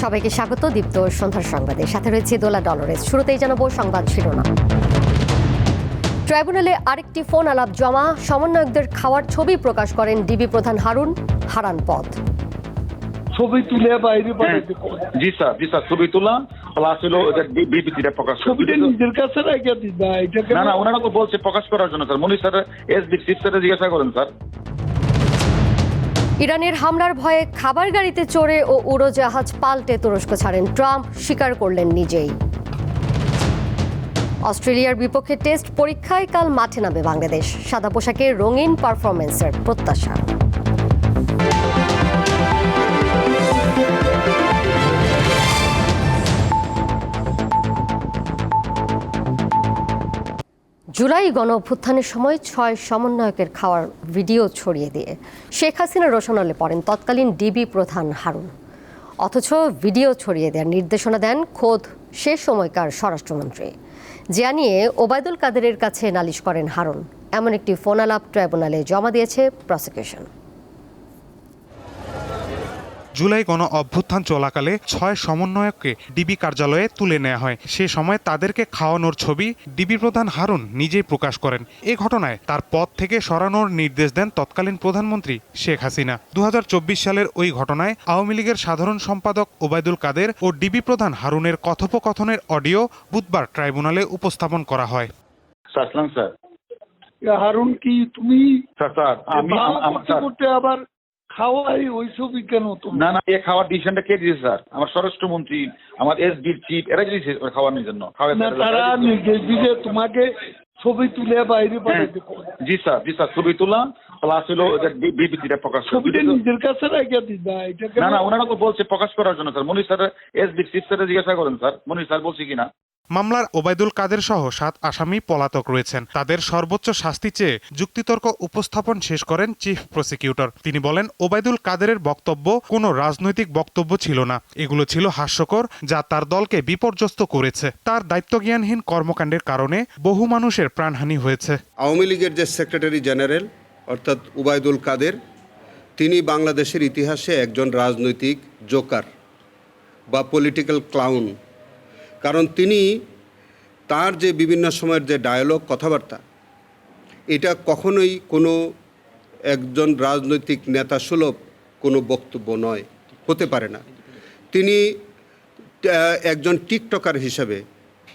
সবাইকে স্বাগত দীপ্ত সন্ধ্যার সংবাদে। সাথে রয়েছে দোলা ডলরেস। শুরুতেই জানাবো সংবাদ শিরোনাম। ট্রাইব্যুনালে আরেকটি ফোন আলাপ জমা, সমন্বয়কদের খাওয়ার ছবি প্রকাশ করেন ডিবি প্রধান হারুন, হারান পদ। ছবি তুলে বাইরে পাঠাতে জি স্যার ছবি তোলা প্লাস হলো বিবৃতিটা প্রকাশ ছবিটা নিজের কাছে রেখে দিবা। এটা না ওনারা তো বলছে প্রকাশ করার জন্য স্যার। মনির স্যার এসবি চিফ স্যার জিজ্ঞাসা করেন স্যার। ইরানের হামলার ভয়ে খাবার গাড়িতে চড়ে ও উড়োজাহাজ পাল্টে তুরস্ক ছাড়েন ট্রাম্প, স্বীকার করলেন নিজেই। অস্ট্রেলিয়ার বিপক্ষে টেস্ট পরীক্ষায় কাল মাঠে নামবে বাংলাদেশ, সাদা পোশাকে রঙিন পারফরমেন্সের প্রত্যাশা। জুলাই গণ অভ্যুত্থানের সময় 6 সমন্বয়কের খাওয়ার ভিডিও ছড়িয়ে দিয়ে শেখ হাসিনা রোশনালে পড়েন তৎকালীন ডিবি প্রধান হারুন। অথচ ভিডিও ছড়িয়ে দেওয়ার নির্দেশনা দেন খোদ সে সময়কার স্বরাষ্ট্রমন্ত্রী। যা নিয়ে ওবায়দুল কাদেরের কাছে নালিশ করেন হারুন। এমন একটি ফোন আলাপ ট্রাইব্যুনালে জমা দিয়েছে প্রসিকিউশন। জুলাই গণ অভ্যুত্থান চলাকালে 6 সমন্বয়ককে ডিবি কার্যালয়ে তুলে নেওয়া হয়। সে সময় তাদেরকে খাওয়ানোর ছবি ডিবি প্রধান হারুন নিজেই প্রকাশ করেন। এ ঘটনায় তার পদ থেকে সরানোর নির্দেশ দেন তৎকালীন প্রধানমন্ত্রী শেখ হাসিনা। 2024 সালের ওই ঘটনায় আওয়ামী লীগের সাধারণ সম্পাদক ওবায়দুল কাদের ও ডিবি প্রধান হারুনের কথোপকথনের অডিও বুধবার ট্রাইব্যুনালে উপস্থাপন করা হয়। স্যার হারুন কি তুমি স্যার আমি করতে আবার খাওয়াই ওই ছবি কেন তুমি? না এই খাওয়ার ডিসিশনটা কে দিয়েছে স্যার? আমার স্বরাষ্ট্রমন্ত্রী, আমার এসবির চিফ, এরা দিয়েছে খাওয়ানোর জন্য। তারা নির্দেশ দিলে তোমাকে ছবি তুলে বাইরে পাঠাতে। জি স্যার ছবি তোলা প্লাস হলো বিবৃতিটা প্রকাশ। ছবিটা নিজের কাছে রেখে দিবা। এটা না ওনারা তো বলছে প্রকাশ করার জন্য স্যার। মনির স্যার এসবি চিফ স্যার জিজ্ঞাসা করেন স্যার। মনির স্যার বলছে কিনা। মামলার ওবায়দুল কাদের সহ 7 আসামি পলাতক রয়েছেন। তাদের সর্বোচ্চ শাস্তি চেয়ে যুক্তিতর্ক উপস্থাপন শেষ করেন চিফ প্রসিকিউটর। তিনি বলেন, ওবায়দুল কাদেরের বক্তব্য কোনো রাজনৈতিক বক্তব্য ছিল না, এগুলো ছিল হাস্যকর, যা তার দলকে বিপর্যস্ত করেছে। তার দায়িত্বজ্ঞানহীন কর্মকাণ্ডের কারণে বহু মানুষের প্রাণহানি হয়েছে। আওয়ামী লীগের যে সেক্রেটারি জেনারেল অর্থাৎ ওবায়দুল কাদের, তিনি বাংলাদেশের ইতিহাসে একজন রাজনৈতিক জোকার বা পলিটিক্যাল ক্লাউন। কারণ তিনি তার যে বিভিন্ন সময়ের যে ডায়ালগ, কথাবার্তা, এটা কখনোই কোনো একজন রাজনৈতিক নেতা সুলভ কোনো বক্তব্য নয়, হতে পারে না। তিনি একজন টিকটকার হিসাবে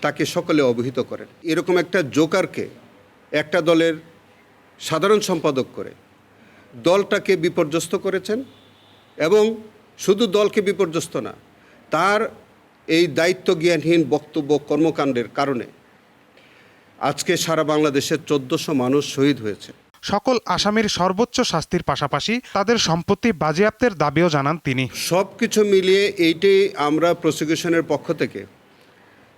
তাকে সকলে অবহিত করেন। এরকম একটা জোকারকে একটা দলের সাধারণ সম্পাদক করে দলটাকে বিপর্যস্ত করেছেন, এবং শুধু দলকে বিপর্যস্ত না, তার এই দায়িত্বজ্ঞানহীন বক্তব্য কর্মকাণ্ডের কারণে আজকে সারা বাংলাদেশে 1400 মানুষ শহীদ হয়েছে। সকল আসামির সর্বোচ্চ শাস্তির পাশাপাশি তাদের সম্পত্তি বাজেয়াপ্তের দাবিও জানান তিনি। সব কিছু মিলিয়ে এইটাই আমরা প্রসিকিউশনের পক্ষ থেকে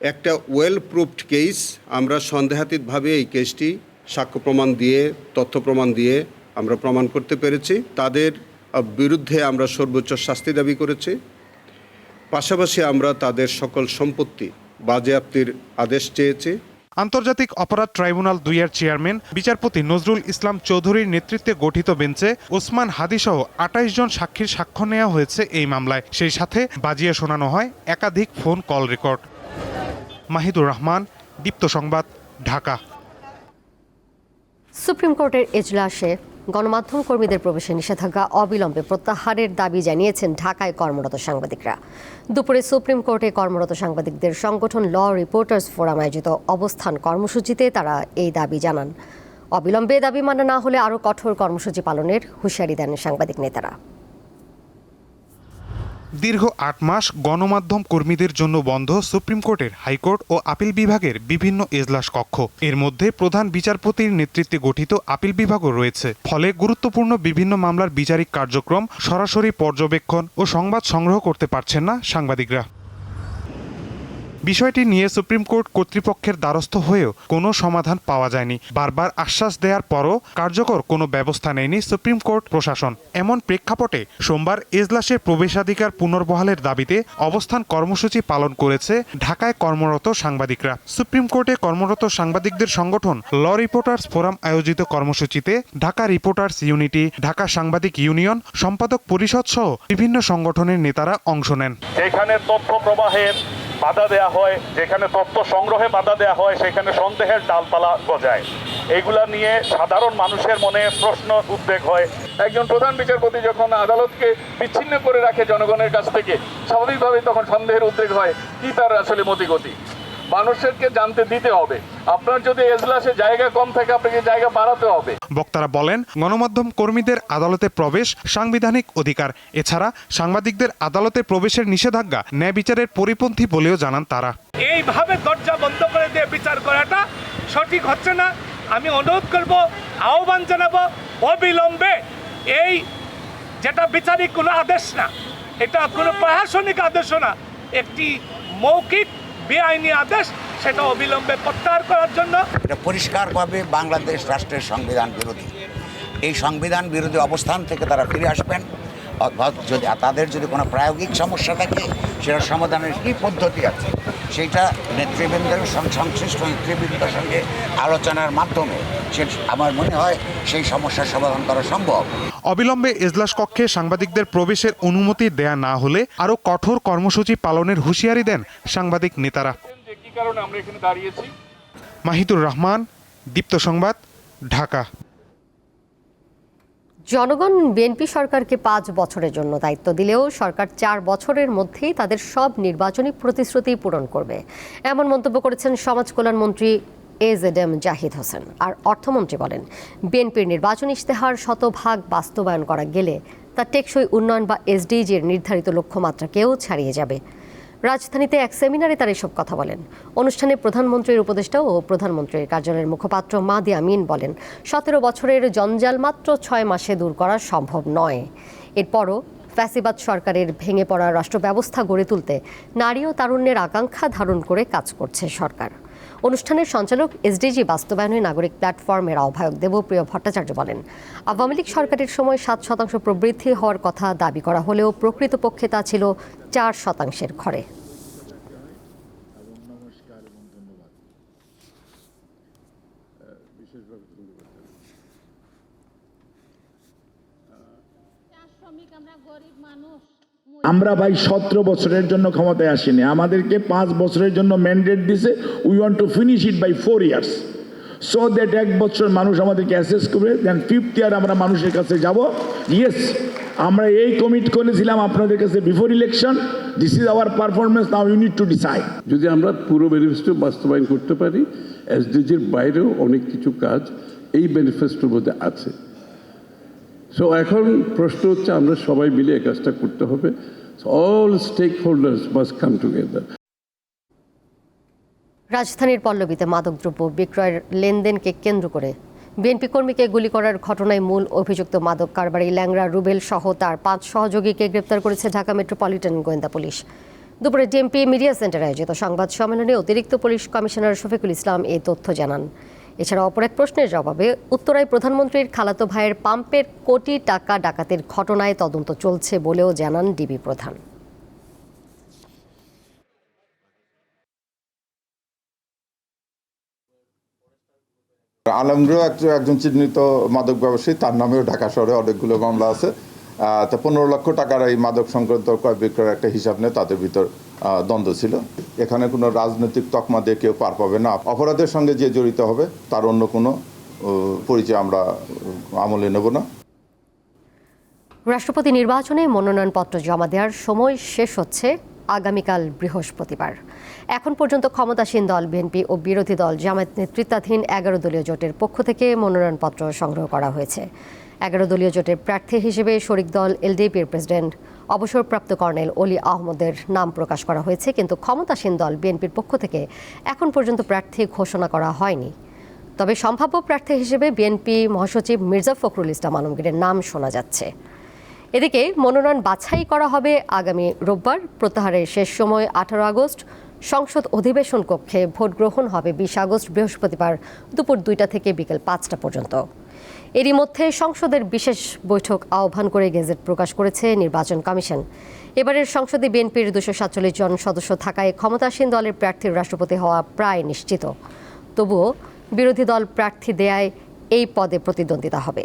একটা ওয়েল প্রুভড কেস, আমরা সন্দেহাতীতভাবে এই কেসটি সাক্ষ্য প্রমাণ দিয়ে, তথ্য প্রমাণ দিয়ে আমরা প্রমাণ করতে পেরেছি। তাদের বিরুদ্ধে আমরা সর্বোচ্চ শাস্তি দাবি করেছি। পাশাপাশি আমরা তাদের সকল সম্পত্তি বাজেয়াপ্তির আদেশ চেয়েছি। আন্তর্জাতিক অপরাধ ট্রাইব্যুনাল 2 এর চেয়ারম্যান বিচারপতি নজরুল ইসলাম চৌধুরীর নেতৃত্বে গঠিত বেঞ্চে ওসমান হাদিসহ 28 জন সাক্ষীর সাক্ষ্য নেওয়া হয়েছে এই মামলায়। সেই সাথে বাজিয়ে শোনানো হয় একাধিক phone call record. Mahidur Rahman, Deepto সংবাদ, ঢাকা। সুপ্রিম কোর্টের এজলাসে গণমাধ্যম কর্মীদের প্রবেশে নিষেধাজ্ঞা অবিলম্বে প্রত্যাহারের দাবি জানিয়েছেন ঢাকায় কর্মরত সাংবাদিকরা। দুপুরে সুপ্রিম কোর্টে কর্মরত সাংবাদিকদের সংগঠন ল রিপোর্টার্স ফোরাম আয়োজিত অবস্থান কর্মসূচিতে তারা এই দাবি জানান। অবিলম্বে দাবি মানা না হলে আরও কঠোর কর্মসূচি পালনের হুঁশিয়ারি দেন সাংবাদিক নেতারা। দীর্ঘ 8 মাস গণমাধ্যম কর্মীদের জন্য বন্ধ সুপ্রিম কোর্টের হাইকোর্ট ও আপিল বিভাগের বিভিন্ন এজলাস কক্ষ। এর মধ্যে প্রধান বিচারপতির নেতৃত্বে গঠিত আপিল বিভাগও রয়েছে। ফলে গুরুত্বপূর্ণ বিভিন্ন মামলার বিচারিক কার্যক্রম সরাসরি পর্যবেক্ষণ ও সংবাদ সংগ্রহ করতে পারছেন না সাংবাদিকরা। বিষয়টি নিয়ে সুপ্রিম কোর্ট কর্তৃপক্ষের দ্বারস্থ হয়েও কোনো সমাধান পাওয়া যায়নি। বারবার আশ্বাস দেওয়ার পরও কার্যকর কোনো ব্যবস্থা নেয়নি সুপ্রিম কোর্ট প্রশাসন। এমন প্রেক্ষাপটে সোমবার এজলাসে প্রবেশাধিকার পুনর্বহালের দাবিতে অবস্থান কর্মসূচি পালন করেছে ঢাকায় কর্মরত সাংবাদিকরা। সুপ্রিম কোর্টে কর্মরত সাংবাদিকদের সংগঠন ল রিপোর্টার্স ফোরাম আয়োজিত কর্মসূচিতে ঢাকা রিপোর্টার্স ইউনিটি, ঢাকা সাংবাদিক ইউনিয়ন, সম্পাদক পরিষদ সহ বিভিন্ন সংগঠনের নেতারা অংশ নেন। যেখানে তথ্য প্রবাহের বাধা দেয়া হয়, যেখানে তথ্য সংগ্রহে বাধা দেয়া হয়, সেখানে সন্দেহের ডালপালা গজায়। এইগুলা নিয়ে সাধারণ মানুষের মনে প্রশ্ন উদ্বেগ হয়। একজন প্রধান বিচারপতি যখন আদালতকে বিচ্ছিন্ন করে রাখে জনগণের কাছ থেকে, স্বাভাবিকভাবেই তখন সন্দেহের উদ্বেগ হয় কি তার আসলে মতিগতি। মানুষকে জানতে দিতে হবে। আপনার যদি এজলাসে জায়গা কম থাকে, আপনাকে জায়গা বাড়াতে হবে। বক্তারা বলেন, গণমাধ্যম কর্মীদের আদালতে প্রবেশ সাংবিধানিক অধিকার। এছাড়া সাংবাদিকদের আদালতে প্রবেশের নিষেধাজ্ঞা ন্যায় বিচারের পরিপন্থী বলেও জানান তারা। এইভাবে দরজা বন্ধ করে দিয়ে বিচার করাটা সঠিক হচ্ছে না। আমি অনুরোধ করব, আহ্বান জানাবো, অবিলম্বে এই যেটা বিচারিক কোনো আদেশ না, এটা কোনো প্রশাসনিক আদেশও না, একটি মৌখিক বেআইনি আদেশ, সেটা অবিলম্বে প্রত্যাহার করার জন্য। এটা পরিষ্কারভাবে বাংলাদেশ রাষ্ট্রের সংবিধান বিরোধী। এই সংবিধান বিরোধী অবস্থান থেকে তারা ফিরে আসবেন। যদি তাদের যদি কোনো প্রায়োগিক সমস্যা থাকে, সেটা সমাধানের কী পদ্ধতি আছে, সেইটা নেতৃবৃন্দের সংশ্লিষ্ট নেতৃবৃন্দের সঙ্গে আলোচনার মাধ্যমে আমার মনে হয় সেই সমস্যার সমাধান করা সম্ভব। অবিলম্বে এজলাস কক্ষে সাংবাদিকদের প্রবেশের অনুমতি দেয়া না হলে আরও কঠোর কর্মসূচি পালনের হুঁশিয়ারি দেন সাংবাদিক নেতারা। কি কারণে আমরা এখানে দাঁড়িয়েছি? মাহিতুর রহমান, দীপ্ত সংবাদ, ঢাকা। জনগণ বিএনপি সরকারকে 5 বছরের জন্য দায়িত্ব দিলেও সরকার 4 বছরের মধ্যেই তাদের সব নির্বাচনী প্রতিশ্রুতি পূরণ করবে, এমন মন্তব্য করেছেন সমাজ কল্যাণমন্ত্রী AZM জাহিদ হোসেন। আর অর্থমন্ত্রী বলেন, বিএনপির নির্বাচনী ইশতেহার শতভাগ বাস্তবায়ন করা গেলে তা টেকসই উন্নয়ন বা SDGর নির্ধারিত লক্ষ্যমাত্রাকেও ছাড়িয়ে যাবে। রাজধানীতে এক সেমিনারে তারা এসব কথা বলেন। অনুষ্ঠানে প্রধানমন্ত্রীর উপদেষ্টা ও প্রধানমন্ত্রীর কার্যালয়ের মুখপাত্র মাহদি আমিন বলেন, 17 বছরের জঞ্জাল মাত্র 6 মাসে দূর করা সম্ভব নয়। এরপরও ফ্যাসিবাদ সরকারের ভেঙে পড়া রাষ্ট্র ব্যবস্থা গড়ে তুলতে নারী ও তারুণ্যের আকাঙ্ক্ষা ধারণ করে কাজ করছে সরকার। অনুষ্ঠানের সঞ্চালক SDG বাস্তবায়নে নাগরিক প্ল্যাটফর্মের আহ্বায়ক দেবপ্রিয় ভট্টাচার্য বলেন, আওয়ামী লীগ সরকারের সময় 7% প্রবৃদ্ধি হওয়ার কথা দাবি করা হলেও প্রকৃতপক্ষে তা ছিল 4% ঘরে। আমরা ভাই 17 বছরের জন্য ক্ষমতায় আসিনি, আমাদেরকে 5 বছরের জন্য ম্যান্ডেট দিছে। We want to finish it by 4 years, so that 1 বছর মানুষ আমাদেরকে অ্যাসেস করবে, দেন 5th ইয়ার আমরা মানুষের কাছে যাব। ইয়েস, আমরা এই কমিট করেছিলাম আপনাদের কাছে before election. This is our performance, now you need to decide. যদি আমরা পুরো ম্যানিফেস্টো বাস্তবায়ন করতে পারি, SDGর বাইরেও অনেক কিছু কাজ এই ম্যানিফেস্টোর মধ্যে আছে। সো এখন প্রশ্ন হচ্ছে, আমরা সবাই মিলে এই কাজটা করতে হবে। All stakeholders must come together. রাজধানীর পল্লবীতে মাদকদ্রব্য বিক্রয়ের লেনদেনকে কেন্দ্র করে বিএনপি কর্মীকে গুলি করার ঘটনায় মূল অভিযুক্ত মাদক কারবারি ল্যাংড়া রুবেল সহ তার 5 সহযোগীকে গ্রেপ্তার করেছে ঢাকা মেট্রোপলিটন গোয়েন্দা পুলিশ। দুপুরে ডিএমপি মিডিয়া সেন্টারে আয়োজিত সংবাদ সম্মেলনে অতিরিক্ত পুলিশ কমিশনার শফিকুল ইসলাম এই তথ্য জানান। এছাড়া অপর এক প্রশ্নের জবাবে উত্তরায় প্রধানমন্ত্রীর খালাতো ভাইয়ের পাম্পের কোটি টাকা ডাকাতির ঘটনায় তদন্ত চলছে বলেও জানান ডিবি প্রধান। আলমগীর একজন চিহ্নিত মাদক ব্যবসায়ী, তার নামেও ঢাকা শহরে অনেকগুলো মামলা আছে। তো 15 লক্ষ টাকার এই মাদক সংক্রান্ত ক্রয় বিক্রয়ের একটা হিসাব নিয়ে তাদের ভিতর দ্বন্দ্ব ছিল। এখানে কোনো রাজনৈতিক তকমা দিয়ে কেউ পার পাবে না। অপরাধের সঙ্গে যে জড়িত হবে তার অন্য কোনো পরিচয় আমরা আমলে নেব না। রাষ্ট্রপতি নির্বাচনে মনোনয়নপত্র জমা দেওয়ার সময় শেষ হচ্ছে আগামীকাল বৃহস্পতিবার। এখন পর্যন্ত ক্ষমতাসীন দল বিএনপি ও বিরোধী দল জামায়াত নেতৃত্বাধীন 11 দলীয় জোটের পক্ষ থেকে মনোনয়নপত্র সংগ্রহ করা হয়েছে। 11 দলীয় জোটের প্রার্থী হিসেবে শরিক দল এলডিপির প্রেসিডেন্ট অবসরপ্রাপ্ত কর্নেল অলি আহমদের নাম প্রকাশ করা হয়েছে, কিন্তু ক্ষমতাসীন দল বিএনপির পক্ষ থেকে এখন পর্যন্ত প্রার্থী ঘোষণা করা হয়নি। তবে সম্ভাব্য প্রার্থী হিসেবে বিএনপি মহাসচিব মির্জা ফখরুল ইসলাম আলমগীরের নাম শোনা যাচ্ছে। এদিকে মনোনয়ন বাছাই করা হবে আগামী রোববার। প্রত্যাহারের শেষ সময় 18 আগস্ট। সংসদ অধিবেশন কক্ষে ভোট গ্রহণ হবে 20 আগস্ট বৃহস্পতিবার দুপুর 2টা থেকে বিকেল 5টা পর্যন্ত। এরই মধ্যে সংসদের বিশেষ বৈঠক আহ্বান করে গেজেট প্রকাশ করেছে নির্বাচন কমিশন। এবারের সংসদে বিএনপির 247 জন সদস্য থাকায় ক্ষমতাসীন দলের প্রার্থীর রাষ্ট্রপতি হওয়া প্রায় নিশ্চিত। তবুও বিরোধী দল প্রার্থী দেয়ায় এই পদে প্রতিদ্বন্দ্বিতা হবে।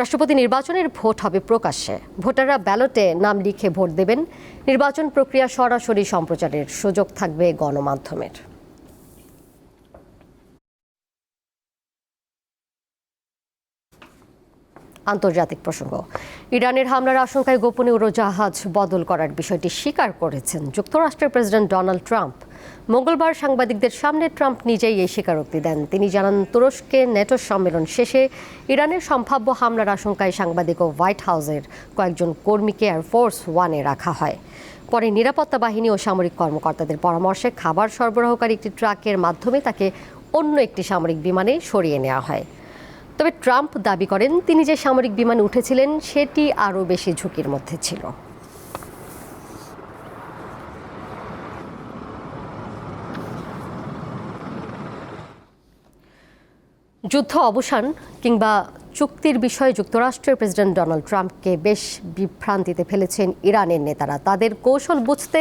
রাষ্ট্রপতি নির্বাচনের ভোট হবে প্রকাশ্যে। ভোটাররা ব্যালটে নাম লিখে ভোট দেবেন। নির্বাচন প্রক্রিয়া সরাসরি সম্প্রচারের সুযোগ থাকবে গণমাধ্যমের। আন্তর্জাতিক প্রসঙ্গ, ইরানের হামলার আশঙ্কায় গোপনে উড়োজাহাজ বদল করার বিষয়টি স্বীকার করেছেন যুক্তরাষ্ট্রের প্রেসিডেন্ট ডোনাল্ড ট্রাম্প। মঙ্গলবার সাংবাদিকদের সামনে ট্রাম্প নিজেই এই স্বীকারোক্তি দেন। তিনি জানান, তুরস্কে ন্যাটো সম্মেলন শেষে ইরানের সম্ভাব্য হামলার আশঙ্কায় সাংবাদিক ও হোয়াইট হাউসের কয়েকজন কর্মীকে এয়ারফোর্স ওয়ানে রাখা হয়। পরে নিরাপত্তা বাহিনী ও সামরিক কর্মকর্তাদের পরামর্শে খাবার সরবরাহকারী একটি ট্রাকের মাধ্যমে তাকে অন্য একটি সামরিক বিমানে সরিয়ে নেওয়া হয়। তবে ট্রাম্প দাবি করেন, তিনি যে সামরিক বিমানে উঠেছিলেন সেটি আরও বেশি ঝুঁকির মধ্যে ছিল। যুদ্ধ অবসান কিংবা চুক্তির বিষয়ে যুক্তরাষ্ট্রের প্রেসিডেন্ট ডোনাল্ড ট্রাম্পকে বেশ বিভ্রান্তিতে ফেলেছেন ইরানের নেতারা। তাদের কৌশল বুঝতে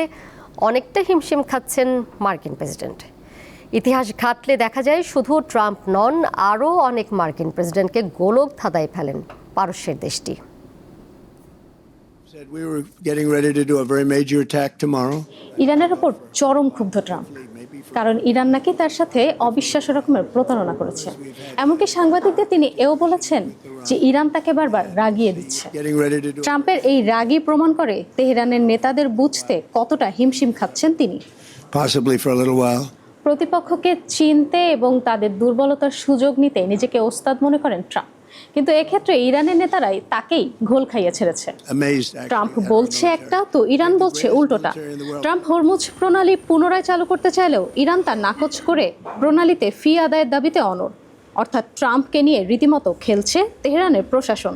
অনেকটা হিমশিম খাচ্ছেন মার্কিন প্রেসিডেন্ট। ইতিহাস ঘাটলে দেখা যায় শুধু ট্রাম্প নন, আরও অনেক মার্কিন প্রেসিডেন্টকে গোলক ধাঁধায় ফেলেন পারস্যের দেশটি। ইরানের ওপর চরম ক্ষুব্ধ ট্রাম্প, কারণ ইরান নাকি তার সাথে অবিশ্বাস্য রকমের প্রতারণা করেছে। এমনকি সাংবাদিকদের তিনি এও বলেছেন যে ইরান তাকে বারবার রাগিয়ে দিচ্ছে। ট্রাম্পের এই রাগই প্রমাণ করে তেহরানের নেতাদের বুঝতে কতটা হিমশিম খাচ্ছেন তিনি। প্রতিপক্ষকে চিনতে এবং তাদের দুর্বলতার সুযোগ নিতে নিজেকে ওস্তাদ মনে করেন ট্রাম্প, কিন্তু এক্ষেত্রে ইরানের নেতারাই তাকেই ঘোল খাইয়ে ছেড়েছে। ট্রাম্প বলছে একটা, তো ইরান বলছে উল্টোটা। ট্রাম্প হরমুজ প্রণালী পুনরায় চালু করতে চাইলেও ইরান তা নাকচ করে প্রণালীতে ফি আদায়ের দাবিতে অনড়। অর্থাৎ ট্রাম্পকে নিয়ে রীতিমতো খেলছে তেহরানের প্রশাসন।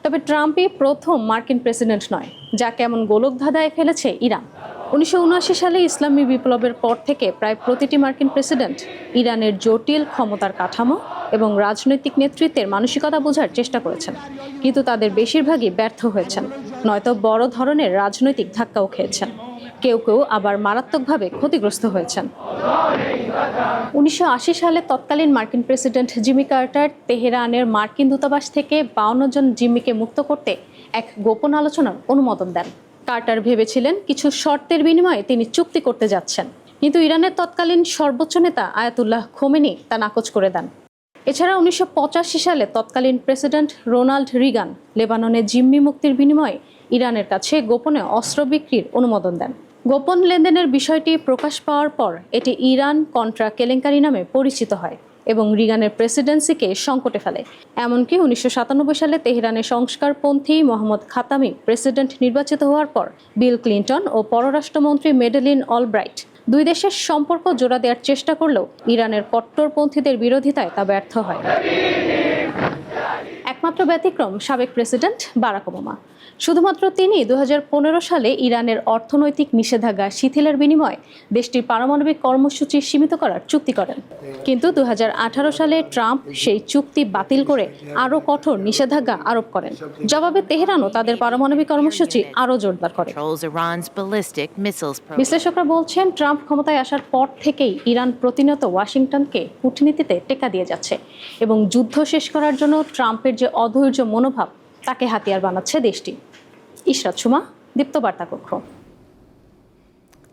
তবে ট্রাম্পই প্রথম মার্কিন প্রেসিডেন্ট নয় যাকে এমন গোলক ধাঁধায় ফেলেছে ইরান। 1979 সালে ইসলামী বিপ্লবের পর থেকে প্রায় প্রতিটি মার্কিন প্রেসিডেন্ট ইরানের জটিল ক্ষমতার কাঠামো এবং রাজনৈতিক নেতৃত্বের মানসিকতা বোঝার চেষ্টা করেছেন, কিন্তু তাদের বেশিরভাগই ব্যর্থ হয়েছেন, নয়তো বড় ধরনের রাজনৈতিক ধাক্কাও খেয়েছেন। কেউ কেউ আবার মারাত্মকভাবে ক্ষতিগ্রস্ত হয়েছেন। 1980 সালে তৎকালীন মার্কিন প্রেসিডেন্ট জিমি কার্টার তেহরানের মার্কিন দূতাবাস থেকে 52 জন জিম্মিকে মুক্ত করতে এক গোপন আলোচনার অনুমোদন দেন। কার্টার ভেবেছিলেন কিছু শর্তের বিনিময়ে তিনি চুক্তি করতে যাচ্ছেন, কিন্তু ইরানের তৎকালীন সর্বোচ্চ নেতা আয়াতুল্লাহ খোমেনি তা নাকচ করে দেন। এছাড়া 1985 সালে তৎকালীন প্রেসিডেন্ট রোনাল্ড রিগান লেবাননে জিম্মি মুক্তির বিনিময়ে ইরানের কাছে গোপনে অস্ত্র বিক্রির অনুমোদন দেন। গোপন লেনদেনের বিষয়টি প্রকাশ পাওয়ার পর এটি ইরান কন্ট্রা কেলেঙ্কারি নামে পরিচিত হয় এবং রিগানের প্রেসিডেন্সিকে সংকটে ফেলে। এমনকি 1997 সালে তেহরানের সংস্কারপন্থী মোহাম্মদ খাতামি প্রেসিডেন্ট নির্বাচিত হওয়ার পর বিল ক্লিন্টন ও পররাষ্ট্রমন্ত্রী মেডেলিন অলব্রাইট দুই দেশের সম্পর্ক জোড়া দেওয়ার চেষ্টা করলেও ইরানের কট্টরপন্থীদের বিরোধিতায় তা ব্যর্থ হয়। একমাত্র ব্যতিক্রম সাবেক প্রেসিডেন্ট বারাক ওবামা। শুধুমাত্র তিনি 2015 সালে ইরানের অর্থনৈতিক নিষেধাজ্ঞা শিথিলের বিনিময়ে দেশটির পারমাণবিক কর্মসূচি সীমিত করার চুক্তি করেন, কিন্তু 2018 সালে ট্রাম্প সেই চুক্তি বাতিল করে আরও কঠোর নিষেধাজ্ঞা আরোপ করেন। জবাবে তেহরানও তাদের পারমাণবিক কর্মসূচি আরও জোরদার করে। বিশ্লেষকরা বলছেন, ট্রাম্প ক্ষমতায় আসার পর থেকেই ইরান প্রতিনিয়ত ওয়াশিংটনকে কূটনীতিতে টেক্কা দিয়ে যাচ্ছে এবং যুদ্ধ শেষ করার জন্য ট্রাম্পের যে অধৈর্য মনোভাব তাকে হাতিয়ার বানাচ্ছে দেশটি। ইশরাত সুমা, দীপ্ত বার্তা কক্ষ।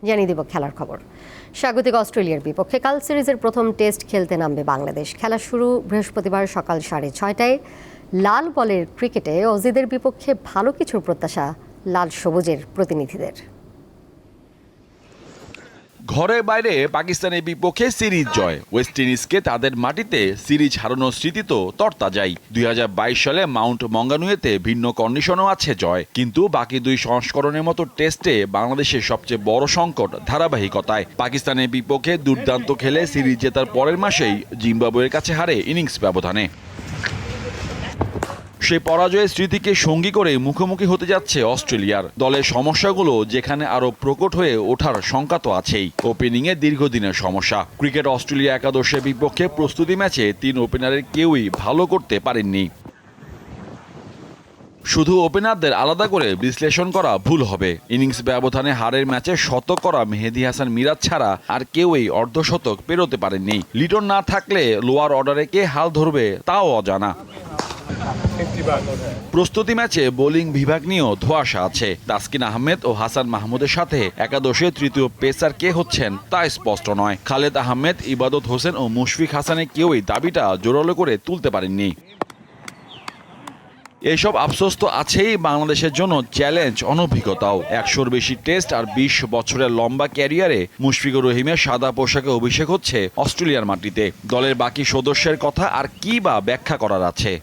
জানিয়ে দিব খেলার খবর। স্বাগতিক অস্ট্রেলিয়ার বিপক্ষে কাল সিরিজের প্রথম টেস্ট খেলতে নামবে বাংলাদেশ। খেলা শুরু বৃহস্পতিবার সকাল 6:30টায়। লাল বলের ক্রিকেটে অজিদের বিপক্ষে ভালো কিছুর প্রত্যাশা লাল সবুজের প্রতিনিধিদের। ঘরে বাইরে পাকিস্তানের বিপক্ষে সিরিজ জয়, ওয়েস্ট ইন্ডিজকে তাদের মাটিতে সিরিজ হারানোর স্মৃতি তো তরতাজাই। 2022 সালে মাউন্ট মঙ্গানুয়েতে ভিন্ন কন্ডিশনও আছে জয়, কিন্তু বাকি দুই সংস্করণের মতো টেস্টে বাংলাদেশের সবচেয়ে বড় সংকট ধারাবাহিকতায়। পাকিস্তানের বিপক্ষে দুর্দান্ত খেলে সিরিজ জেতার পরের মাসেই জিম্বাবুয়ের কাছে হারে ইনিংস ব্যবধানে। সেই পরাজয়ের স্মৃতিকে সঙ্গী করে মুখোমুখি হতে যাচ্ছে অস্ট্রেলিয়ার। দলের সমস্যাগুলো যেখানে আরও প্রকট হয়ে ওঠার শঙ্কা তো আছেই। ওপেনিংয়ে দীর্ঘদিনের সমস্যা। ক্রিকেট অস্ট্রেলিয়া একাদশের বিপক্ষে প্রস্তুতি ম্যাচে 3 ওপেনারের কেউই ভালো করতে পারেননি। শুধু ওপেনারদের আলাদা করে বিশ্লেষণ করা ভুল হবে। ইনিংস ব্যবধানে হারের ম্যাচে শতক করা মেহেদী হাসান মিরাজ ছাড়া আর কেউই অর্ধশতক পেরোতে পারেননি। লিটন না থাকলে লোয়ার অর্ডারে কে হাল ধরবে তাও অজানা। প্রস্তুতি ম্যাচে বোলিং বিভাগ নিয়েও ধোঁয়াশা আছে। তাসকিন আহমেদ ও হাসান মাহমুদের সাথে একাদশে তৃতীয় পেসার কে হচ্ছেন তা স্পষ্ট নয়। খালেদ আহমেদ, ইবাদত হোসেন ও মুশফিক হাসানের কেউই দাবিটা জোরালো করে তুলতে পারেননি। এইসব আফসোস তো আছেই, বাংলাদেশের জন্য চ্যালেঞ্জ অনভিজ্ঞতাও। 100-র বেশি টেস্ট আর 20 বছরের লম্বা ক্যারিয়ারে মুশফিকুর রহিমের সাদা পোশাকে অভিষেক হচ্ছে অস্ট্রেলিয়ার মাটিতে। দলের বাকি সদস্যের কথা আর কি বা ব্যাখ্যা করার আছে?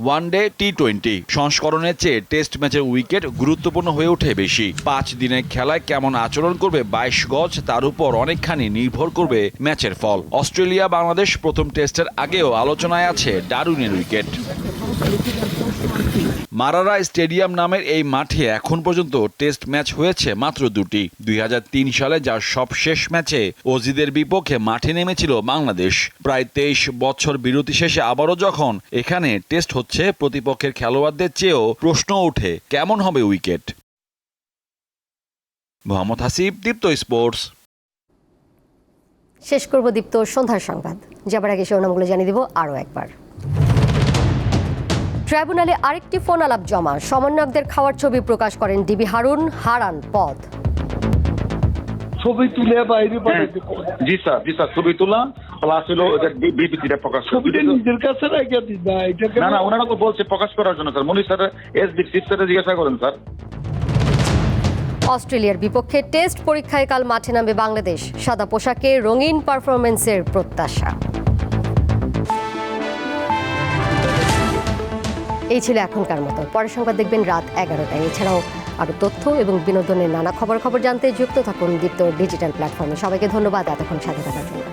ওয়ানডে টি20 সংস্করণের চেয়ে টেস্ট ম্যাচের উইকেট গুরুত্বপূর্ণ হয়ে ওঠে বেশি। 5 দিনের খেলায় কেমন আচরণ করবে 22 গজ, তার উপর অনেকখানি নির্ভর করবে ম্যাচের ফল। অস্ট্রেলিয়া বাংলাদেশ প্রথম টেস্টের আগেও আলোচনায় আছে ডারউইনের উইকেট। মারারা স্টেডিয়াম নামের এই মাঠে এখন পর্যন্ত টেস্ট ম্যাচ হয়েছে মাত্র 2টি। 2003 সালে যার সবশেষ ম্যাচে অজিদের বিপক্ষে মাঠে নেমেছিল বাংলাদেশ। প্রায় 23 বছর বিরতি শেষে আবারও যখন এখানে টেস্ট হচ্ছে, প্রতিপক্ষের খেলোয়াড়দের চেয়েও প্রশ্ন ওঠে কেমন হবে উইকেট। মোহাম্মদ হাসিব, দীপ্ত স্পোর্টস। শেষ করব দীপ্ত সন্ধ্যার সংবাদ। যাবার আগে শিরোনামগুলো জানিয়ে দিব আরও একবার। ট্রাইব্যুনালে আরেকটি ফোন আলাপ জমা। সমন্বয়কদের খাওয়ার ছবি প্রকাশ করেন ডিবি হারুন, হারান পদ। ছবি তুলে বাইরে পাঠাতে জি স্যার ছবি তোলা প্লাস হলো বিবৃতিটা প্রকাশ। ছবিটা নিজের কাছে রেখে দিন না, এটাকে না ওনারা তো বলছে প্রকাশ করার জন্য স্যার। মনির স্যার এসবি চিফ স্যার জিজ্ঞাসা করেন স্যার। অস্ট্রেলিয়ার বিপক্ষে টেস্ট পরীক্ষায় কাল মাঠে নামবে বাংলাদেশ। সাদা পোশাকে রঙিন পারফরমেন্সের প্রত্যাশা। এই ছিল এখনকার মতো। পরের সংবাদ দেখবেন রাত 11টায়। এছাড়াও আরও তথ্য এবং বিনোদনের নানা খবর জানতে যুক্ত থাকুন দীপ্ত ডিজিটাল প্ল্যাটফর্মে। সবাইকে ধন্যবাদ এতক্ষণ সাথে থাকার জন্য।